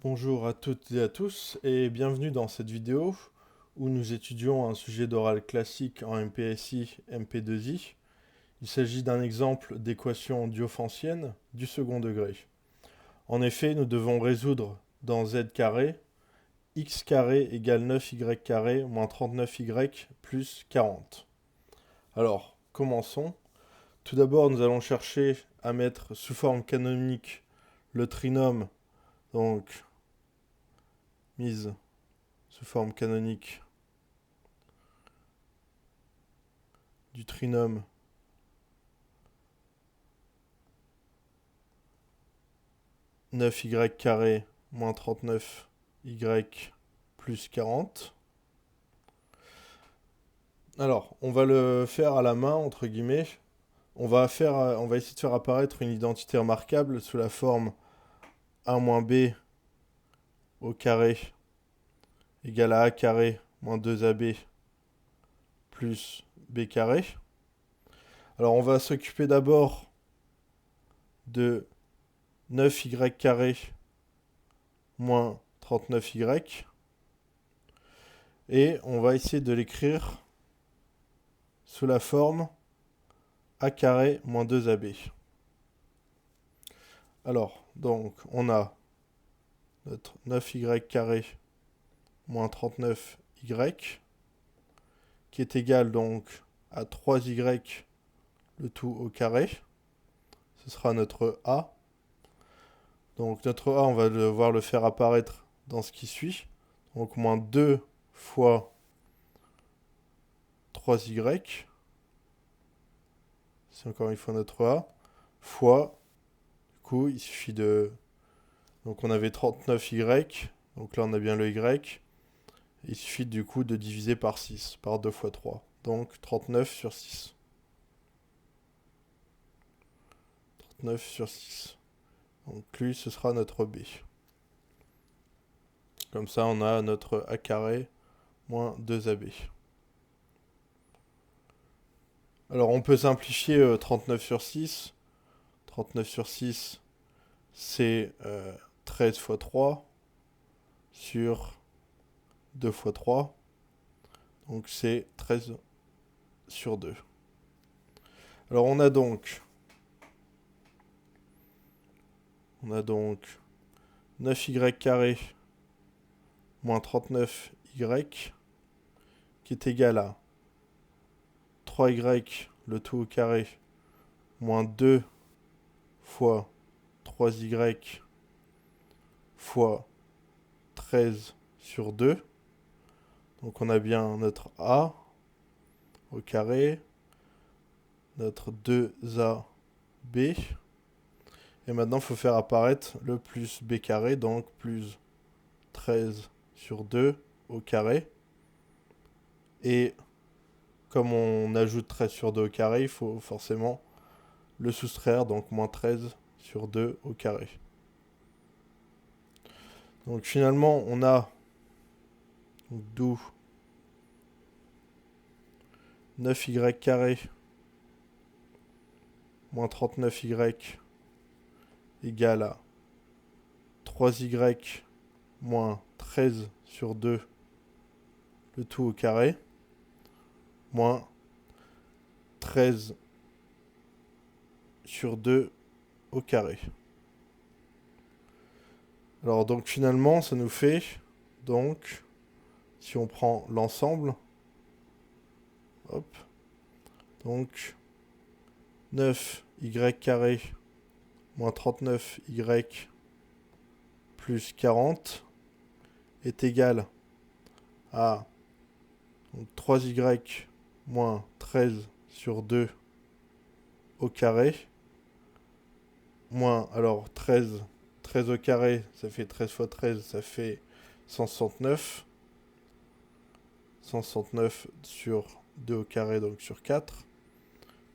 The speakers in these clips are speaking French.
Bonjour à toutes et à tous et bienvenue dans cette vidéo où nous étudions un sujet d'oral classique en MPSI, MP2I. Il s'agit d'un exemple d'équation diophantienne du second degré. En effet, nous devons résoudre dans z carré x carré égale 9y carré moins 39y plus 40. Alors, commençons. Tout d'abord, nous allons chercher à mettre sous forme canonique le trinôme, donc mise sous forme canonique du trinôme neuf y carré moins 39y plus 40. Alors, on va le faire à la main, entre guillemets. On va essayer de faire apparaître une identité remarquable sous la forme a moins b au carré égale à a carré moins 2ab plus b carré. Alors, on va s'occuper d'abord de 9y carré moins 39y. Et on va essayer de l'écrire sous la forme a carré moins 2ab. Alors, donc, on a notre 9y carré moins 39y qui est égal donc à 3y le tout au carré. Ce sera notre a. Donc notre a, on va devoir le faire apparaître dans ce qui suit. Donc moins 2 fois 3y, c'est encore une fois notre a, fois, du coup, il suffit de... Donc on avait 39y, donc là on a bien le y. Il suffit du coup de diviser par 6, par 2 fois 3. Donc 39 sur 6. 39 sur 6. Donc lui, ce sera notre b. Comme ça, on a notre a carré moins 2ab. Alors on peut simplifier 39 sur 6. 39 sur 6, c'est 13 fois 3 sur 2 fois 3. Donc c'est 13 sur 2. Alors on a donc 9y carré moins 39y qui est égal à 3y le tout au carré moins 2 fois 3y fois 13 sur 2. Donc on a bien notre a au carré, notre 2ab. Et maintenant, il faut faire apparaître le plus b carré, donc plus 13 sur 2 au carré. Et comme on ajoute 13 sur 2 au carré, il faut forcément le soustraire, donc moins 13 sur 2 au carré. Donc finalement, on a d'où 9y carré moins 39y égale à 3y moins 13 sur 2 le tout au carré moins 13 sur 2 au carré. Alors donc finalement ça nous fait donc si on prend l'ensemble, hop, donc 9y carré moins 39y plus 40 est égal à donc, 3y moins 13 sur 2 au carré moins, alors 13 au carré, ça fait 13 fois 13, ça fait 169. 169 sur 2 au carré, donc sur 4,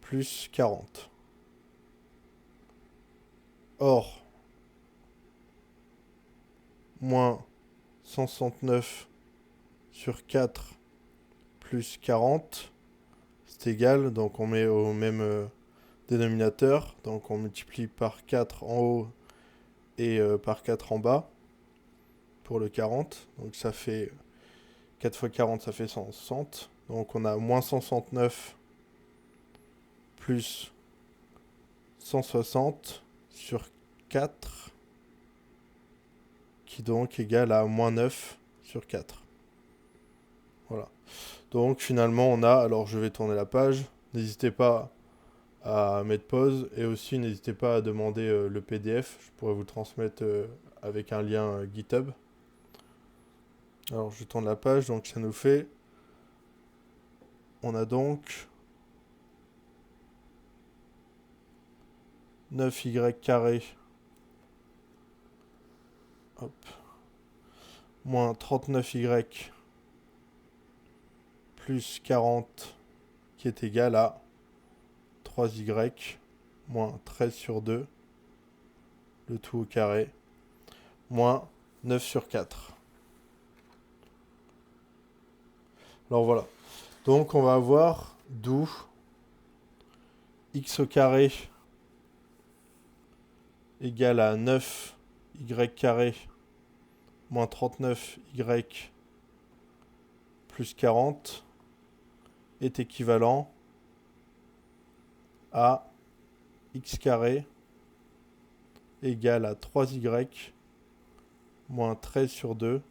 plus 40. Or, moins 169 sur 4 plus 40, c'est égal, donc on met au même dénominateur, donc on multiplie par 4 en haut et par 4 en bas. pour le 40. Donc ça fait 4 fois 40, ça fait 160. Donc on a moins 169 plus 160 sur 4, qui donc égale à moins 9 sur 4. Voilà. Donc finalement on a, alors je vais tourner la page, n'hésitez pas à mettre pause, et aussi n'hésitez pas à demander le PDF, je pourrais vous le transmettre avec un lien GitHub. Alors je tourne la page, donc ça nous fait, on a donc 9y carré, hop, moins 39y plus 40 qui est égal à 3y moins 13 sur 2, le tout au carré, moins 9 sur 4. Alors voilà. Donc on va avoir d'où x au carré égale à 9y carré moins 39y plus 40 est équivalent à x carré égale à 3y moins 13 sur 2,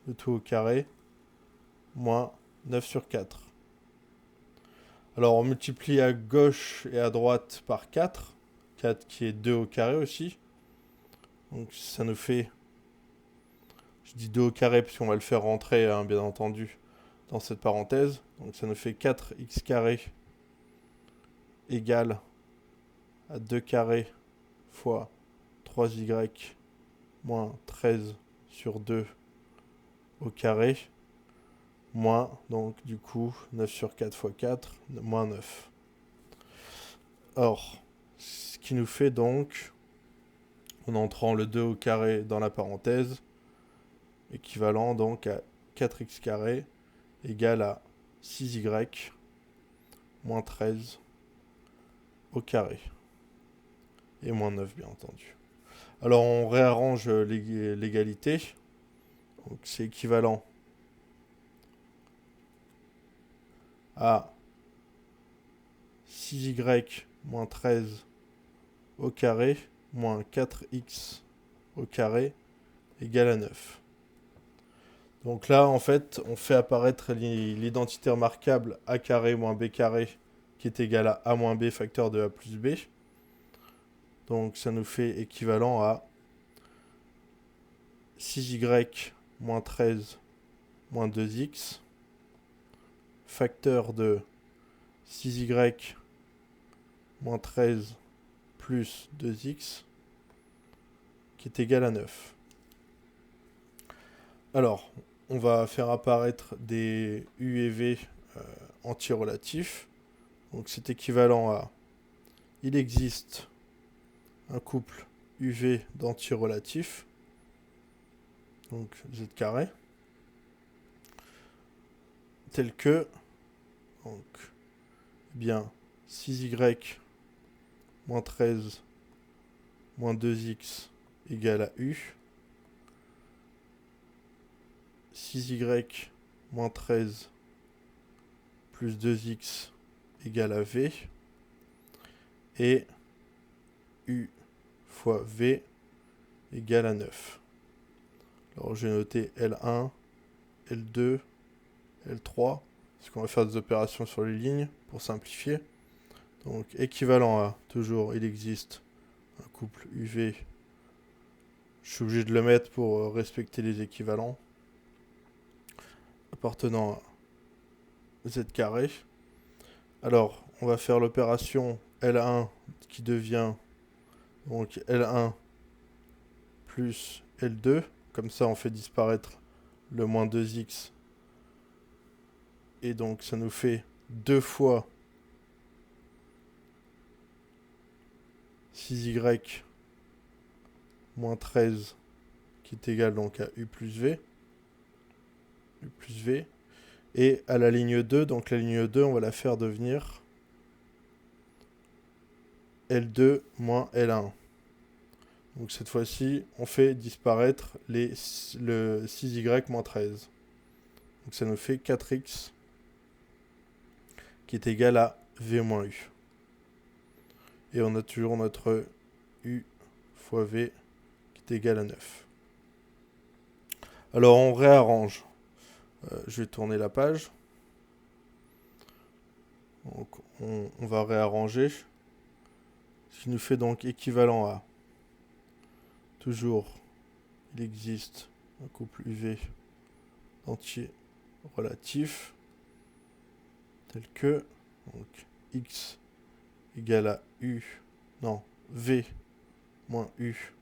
le tout au carré, moins 9 sur 4. Alors on multiplie à gauche et à droite par 4, 4 qui est 2 au carré aussi. Donc ça nous fait, je dis 2 au carré parce qu'on va le faire rentrer, hein, bien entendu, dans cette parenthèse. Donc ça nous fait 4x carré égale à 2 carré fois 3y moins 13 sur 2 au carré, moins, donc du coup, 9 sur 4 fois 4, moins 9. Or, ce qui nous fait donc, en entrant le 2 au carré dans la parenthèse, équivalent donc à 4x carré égale à 6y moins 13 au carré. Et moins 9, bien entendu. Alors, on réarrange l'égalité. Donc, c'est équivalent à 6y moins 13 au carré moins 4x au carré égale à 9. Donc là, en fait, on fait apparaître l'identité remarquable a carré moins b carré qui est égal à a moins b facteur de a plus b. Donc ça nous fait équivalent à 6y moins 13 moins 2x facteur de 6y moins 13 plus 2x qui est égal à 9. Alors, on va faire apparaître des u et v antirelatifs. Donc c'est équivalent à, il existe un couple uv d'antirelatifs, donc z carré, tel que, donc, bien 6y moins 13 moins 2x égale à u, 6y moins 13 plus 2x égale à v, et u fois v égale à 9. Alors j'ai noté L1, L2, L3, parce qu'on va faire des opérations sur les lignes pour simplifier. Donc équivalent à, toujours, il existe un couple UV. Je suis obligé de le mettre pour respecter les équivalents. Appartenant à z carré. Alors, on va faire l'opération L1 qui devient donc L1 plus L2. Comme ça, on fait disparaître le moins 2x. Et donc, ça nous fait 2 fois 6y moins 13 qui est égal donc à u plus v. U plus v. Et à la ligne 2, donc la ligne 2, on va la faire devenir L2 moins L1. Donc cette fois-ci, on fait disparaître le 6y moins 13. Donc ça nous fait 4x qui est égal à v moins u. Et on a toujours notre u fois v qui est égal à 9. Alors on réarrange. Je vais tourner la page. Donc on va réarranger. Ce qui nous fait donc équivalent à, toujours, il existe un couple UV d'entiers relatifs, tel que donc, x égale à u, non, v moins u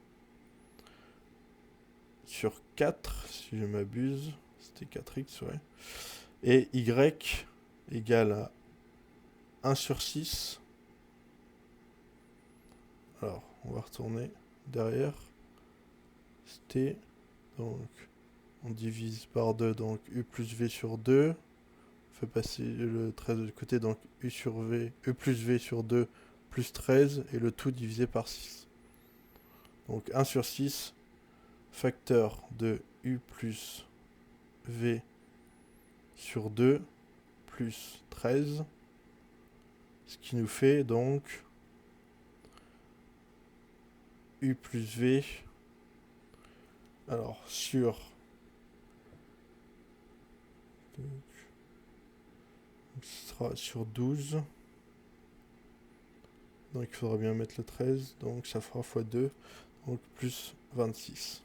sur 4, si je m'abuse, c'était 4x, ouais, et y égale à 1 sur 6. Alors, on va retourner derrière. C'était, donc, on divise par 2, donc u plus v sur 2. On fait passer le 13 de côté, donc u plus v sur 2 plus 13, et le tout divisé par 6. Donc 1 sur 6, facteur de u plus v sur 2 plus 13, ce qui nous fait donc u plus v, alors sur, ce sera sur 12, donc il faudra bien mettre le 13, donc ça fera x 2, donc plus 26.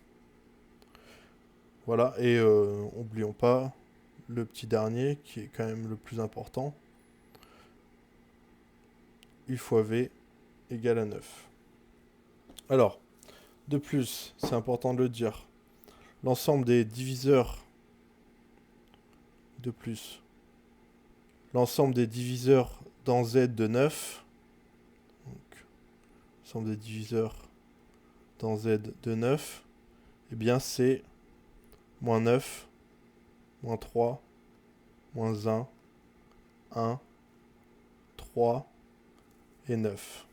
Voilà, et n'oublions pas le petit dernier qui est quand même le plus important, u fois v égale à 9. Alors, de plus, c'est important de le dire, l'ensemble des diviseurs de plus, l'ensemble des diviseurs dans z de 9, donc l'ensemble des diviseurs dans z de 9, eh bien c'est moins 9, moins 3, moins 1, 1, 3 et 9.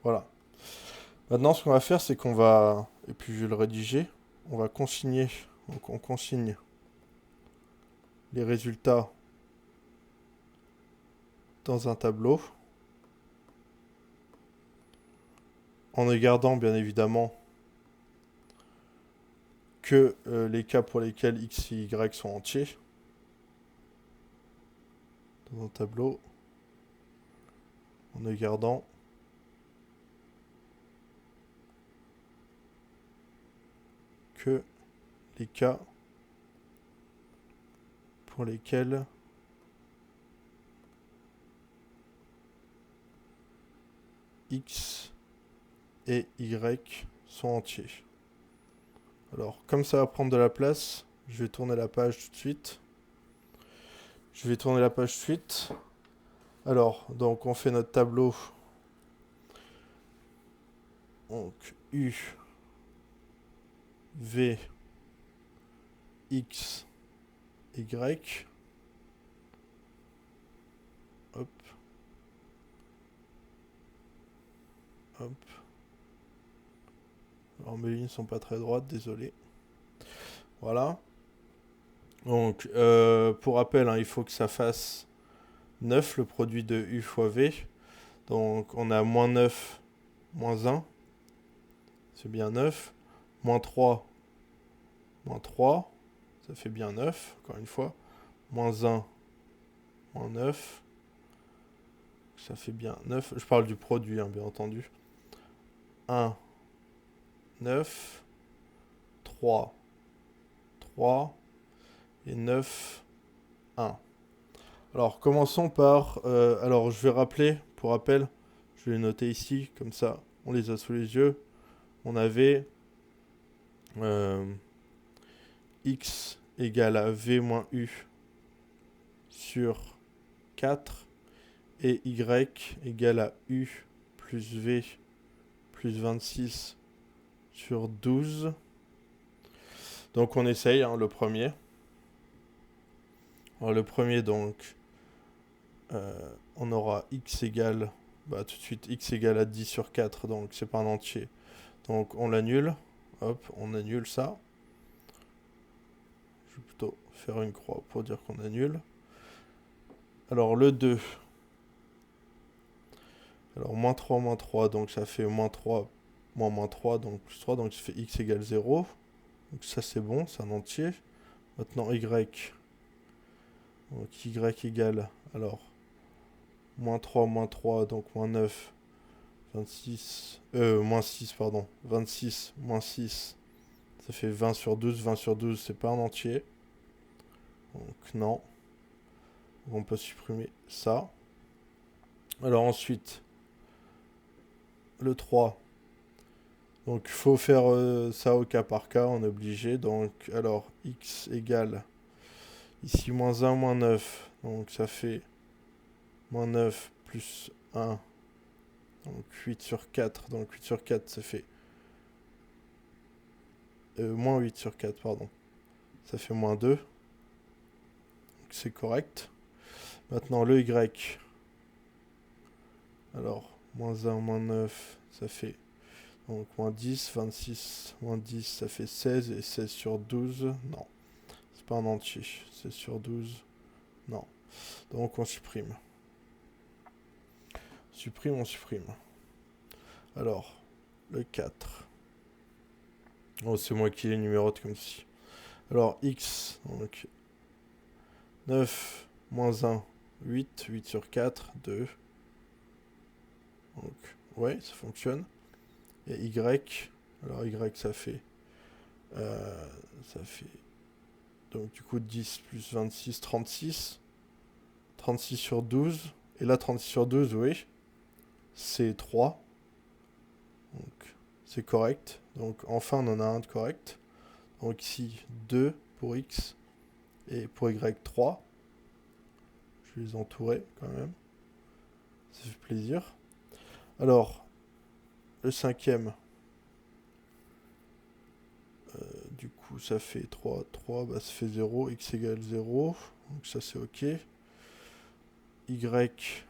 Voilà. Maintenant, ce qu'on va faire, c'est qu'on va, et puis je vais le rédiger, on va consigner, donc on consigne les résultats dans un tableau, en ne gardant bien évidemment que les cas pour lesquels x et y sont entiers, dans un tableau, en ne gardant que les cas pour lesquels x et y sont entiers. Alors, comme ça va prendre de la place, je vais tourner la page tout de suite. Alors, donc on fait notre tableau. Donc, u, v, x, y. Hop. Hop. Alors mes lignes sont pas très droites, désolé. Voilà. Donc, pour rappel, hein, il faut que ça fasse 9, le produit de u fois v. Donc, on a moins 9, moins 1. C'est bien 9. Moins 3, ça fait bien 9, encore une fois. Moins 1, moins 9. Ça fait bien 9. Je parle du produit, hein, bien entendu. 1, 9, 3, 3, et 9, 1. Alors, commençons par... alors, je vais rappeler, pour rappel, je vais les noter ici, comme ça, on les a sous les yeux. On avait x égale à v moins u sur 4 et y égale à u plus v plus 26 sur 12. Donc on essaye, hein, le premier. Alors le premier, donc, on aura x égale, tout de suite, x égale à 10 sur 4, donc c'est pas un entier. Donc on l'annule. Hop, on annule ça. Je vais plutôt faire une croix pour dire qu'on annule. Alors le 2. Alors moins 3, donc ça fait moins 3, moins 3, donc plus 3, donc ça fait x égale 0. Donc ça c'est bon, c'est un entier. Maintenant y. Donc y égale, alors, moins 3, donc moins 9, 26, moins 6, pardon, 26, moins 6, ça fait 20 sur 12, 20 sur 12, c'est pas un entier. Donc non. Donc, on peut supprimer ça. Alors ensuite, le 3. Donc il faut faire ça au cas par cas, on est obligé. Donc alors x égale, ici moins 1, moins 9. Donc ça fait moins 9 plus 1. Donc 8 sur 4. Donc 8 sur 4, ça fait... moins 8 sur 4, pardon. Ça fait moins 2. Donc c'est correct. Maintenant le y. Alors, moins 1, moins 9, ça fait... Donc moins 10, 26, moins 10, ça fait 16. Et 16 sur 12, non. C'est pas un entier. 16 sur 12, non. Donc on supprime. On supprime. Alors, le 4. Oh, c'est moi qui les numérote comme ci. Alors, x, donc 9, moins 1, 8, 8 sur 4, 2. Donc, ouais, ça fonctionne. Et y, alors y, ça fait, donc du coup 10 plus 26, 36. 36 sur 12. Et là, 36 sur 12, oui, c'est 3. Donc, c'est correct. Donc, enfin, on en a un de correct. Donc ici, 2 pour x. Et pour y, 3. Je vais les entourer quand même. Ça fait plaisir. Alors, le cinquième. Du coup, ça fait 3, 3, bah, ça fait 0. X égale 0. Donc ça, c'est OK. Y,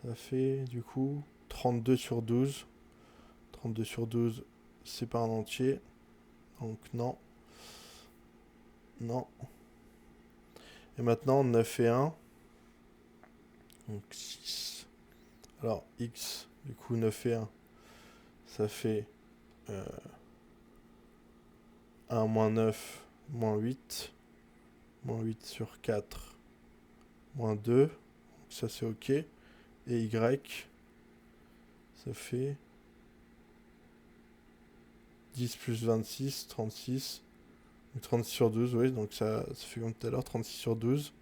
ça fait du coup 32 sur 12. 32 sur 12, c'est pas un entier. Donc non. Non. Et maintenant, 9 et 1. Donc 6. Alors, x, du coup, 9 et 1, ça fait 1 moins 9, moins 8. Moins 8 sur 4, moins 2. Donc ça, c'est OK. Et y, ça fait 10 plus 26, 36. Donc 36 sur 12, oui, donc ça fait comme tout à l'heure, 36 sur 12.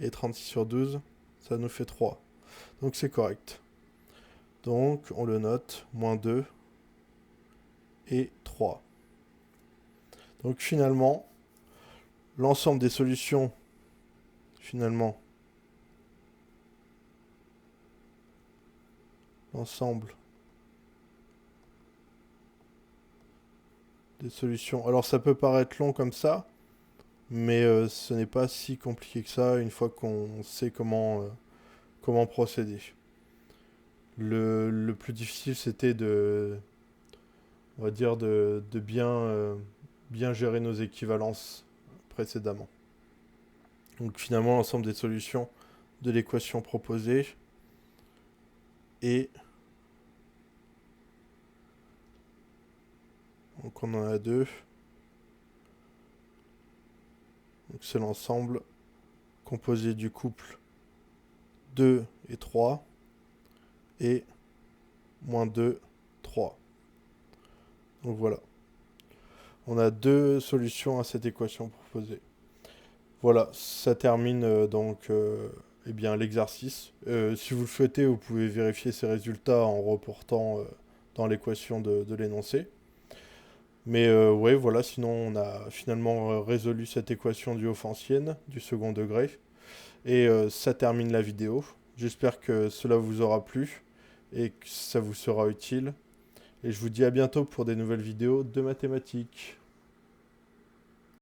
Et 36 sur 12, ça nous fait 3. Donc c'est correct. Donc on le note, moins 2 et 3. Donc finalement, l'ensemble des solutions, l'ensemble des solutions. Alors ça peut paraître long comme ça, mais ce n'est pas si compliqué que ça une fois qu'on sait comment procéder. Le plus difficile, c'était on va dire de bien gérer nos équivalences précédemment. Donc finalement, l'ensemble des solutions de l'équation proposée est... Donc on en a deux. Donc c'est l'ensemble composé du couple 2 et 3 et moins 2, 3. Donc voilà. On a deux solutions à cette équation proposée. Voilà, ça termine donc eh bien, l'exercice. Si vous le souhaitez, vous pouvez vérifier ces résultats en reportant dans l'équation de l'énoncé. Mais ouais, voilà, sinon on a finalement résolu cette équation du Hophansienne, du second degré. Et ça termine la vidéo. J'espère que cela vous aura plu et que ça vous sera utile. Et je vous dis à bientôt pour des nouvelles vidéos de mathématiques.